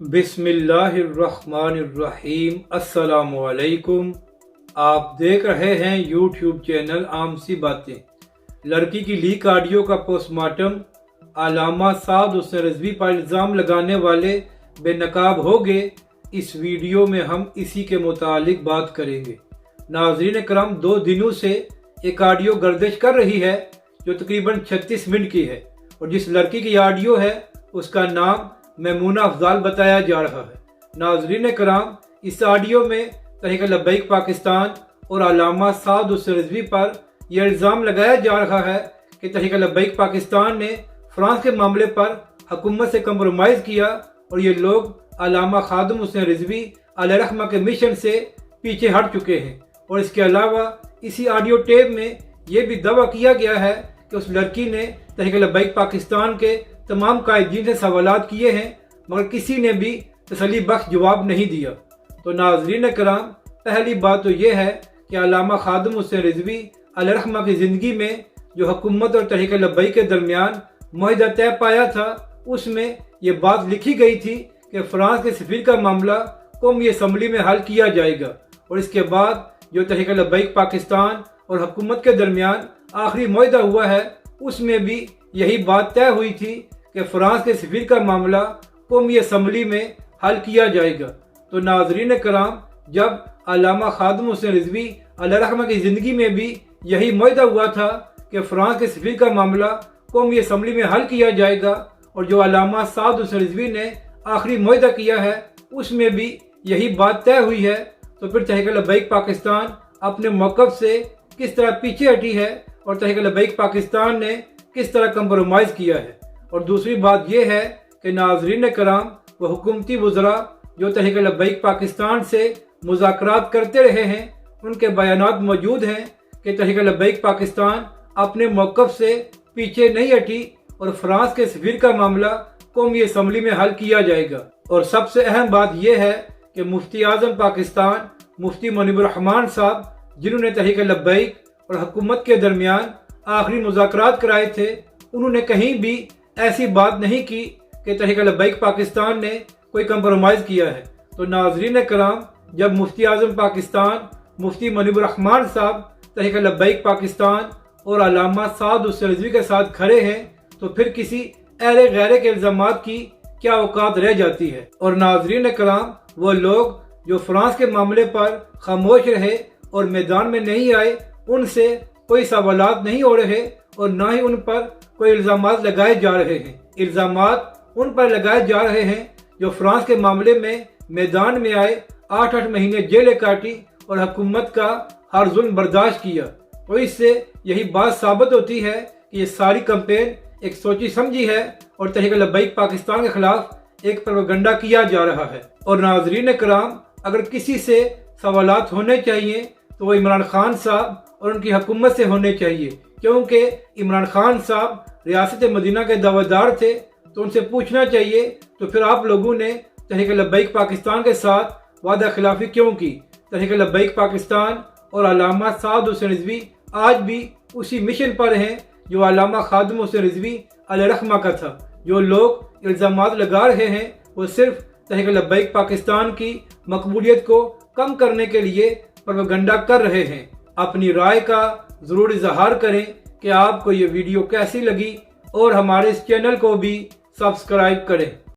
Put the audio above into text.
बिस्मिल्लाहिर्रहमानिर्रहीम। अस्सलाम वालेकुम। आप देख रहे हैं यूट्यूब चैनल आम सी बातें। लड़की की लीक ऑडियो का पोस्टमार्टम, अल्लामा साद हुसैन रिजवी पर इल्ज़ाम लगाने वाले बेनकाब हो गए। इस वीडियो में हम इसी के मुतालिक बात करेंगे। नाज़रीन करम, 2 दिनों से एक ऑडियो गर्दिश कर रही है जो तकरीबन 36 मिनट की है, और जिस लड़की की ऑडियो है उसका नाम मैमूना अफजाल बताया जा रहा है। नाज़रीन कराम, इस ऑडियो में तहरीक लब्बैक पाकिस्तान और अल्लामा साद हुसैन रिजवी पर यह इल्ज़ाम लगाया जा रहा है कि तहरीक लब्बैक पाकिस्तान ने फ्रांस के मामले पर हुकूमत से कंप्रोमाइज़ किया और ये लोग अल्लामा खादिम हुसैन रिजवी अलैहिर्रहमा के मिशन से पीछे हट चुके हैं। और इसके अलावा इसी ऑडियो टेप में यह भी दावा किया गया है कि उस लड़की ने तहरीक लब्बैक पाकिस्तान के तमाम कायदीन से सवालात किए हैं, मगर किसी ने भी तसल्ली बख्श जवाब नहीं दिया। तो नाज़रीन कराम, पहली बात तो यह है कि अल्लामा खादिम हुसैन रिजवी अलैहिर्रहमा की ज़िंदगी में जो हुकूमत और तहरीक लब्बैक के दरमियान मुआहिदा तय पाया था, उसमें यह बात लिखी गई थी कि फ्रांस के सफीर का मामला कौमी असम्बली में हल किया जाएगा। और इसके बाद जो तहरीक लब्बैक पाकिस्तान और हुकूमत के दरमियान आखिरी मुआहिदा हुआ है, उसमें भी यही बात तय हुई थी कि फ्रांस के सफीर का मामला कौमी असम्बली में हल किया जाएगा। तो नाज़रीन कराम, जब अल्लामा खादिम हुसैन रिजवी अलैहिर्रहमा की ज़िंदगी में भी यही मुआहिदा हुआ था कि फ्रांस के सफीर का मामला कौमी असम्बली में हल किया जाएगा, और जो अल्लामा साद हुसैन रिजवी ने आखिरी मुआहिदा किया है उसमें भी यही बात तय हुई है, तो फिर तहरीक लब्बैक पाकिस्तान अपने मौक़िफ़ से किस तरह पीछे हटी है और तहरीक लब्बैक पाकिस्तान ने किस तरह कंप्रोमाइज़ किया है। और दूसरी बात यह है कि नाज़रीन कराम, वह हुकूमती वज़रा जो तहरीक लब्बैक पाकिस्तान से मुज़ाकरात करते रहे हैं, उनके बयानात मौजूद हैं कि तहरीक लब्बैक पाकिस्तान अपने मौक़िफ़ से पीछे नहीं हटी और फ्रांस के सफीर का मामला कौमी असम्बली में हल किया जाएगा। और सबसे अहम बात यह है कि मुफ्ती आज़म पाकिस्तान मुफ्ती मुनीबुर रहमान साहब, जिन्होंने तहरीक लब्बैक और हुकूमत के दरमियान आखिरी मुज़ाकरात कराए थे, उन्होंने कहीं भी ऐसी बात नहीं की कि तहरीक लब्बैक पाकिस्तान ने कोई कंप्रोमाइज़ किया है। तो नाज़रीन कराम, जब मुफ्ती आज़म पाकिस्तान मुफ्ती मुनीबुर रहमान साहब तहरीक लब्बैक पाकिस्तान और अल्लामा साद हुसैन रिजवी के साथ खड़े हैं, तो फिर किसी अहले गैरे के इल्ज़ामात की क्या औकात रह जाती है। और नाज़रीन कराम, वो लोग जो फ्रांस के मामले पर खामोश रहे और मैदान में नहीं आए, उनसे कोई सवालात नहीं हो रहे और ना ही उन पर कोई इल्ज़ामात लगाए जा रहे हैं। इल्ज़ामात उन पर लगाए जा रहे हैं जो फ्रांस के मामले में मैदान में आए, 8-8 महीने जेलें काटी और हुकूमत का हर जुल्म बर्दाश्त किया। तो इससे यही बात साबित होती है कि ये सारी कैंपेन एक सोची समझी है और तहरीक लब्बैक पाकिस्तान के खिलाफ एक प्रोपेगेंडा किया जा रहा है। और नाज़रीन कराम, अगर किसी से सवालात होने चाहिए तो वो इमरान खान साहब और उनकी हुकूमत से होने चाहिए, क्योंकि इमरान खान साहब रियासत मदीना के दावेदार थे, तो उनसे पूछना चाहिए तो फिर आप लोगों ने तहरीक लब्बैक पाकिस्तान के साथ वादा खिलाफी क्यों की। तहरीक लब्बैक पाकिस्तान और अल्लामा साद हुसैन रिजवी आज भी उसी मिशन पर हैं जो अल्लामा खादिम हुसैन रिजवी अलैहिर्रहमा का था। जो लोग इल्ज़ामात लगा रहे हैं वो सिर्फ तहरीक लब्बैक पाकिस्तान की मकबूलियत को कम करने के लिए प्रोपेगेंडा कर रहे हैं। अपनी राय का ज़रूर इज़हार करें कि आपको ये वीडियो कैसी लगी, और हमारे इस चैनल को भी सब्सक्राइब करें।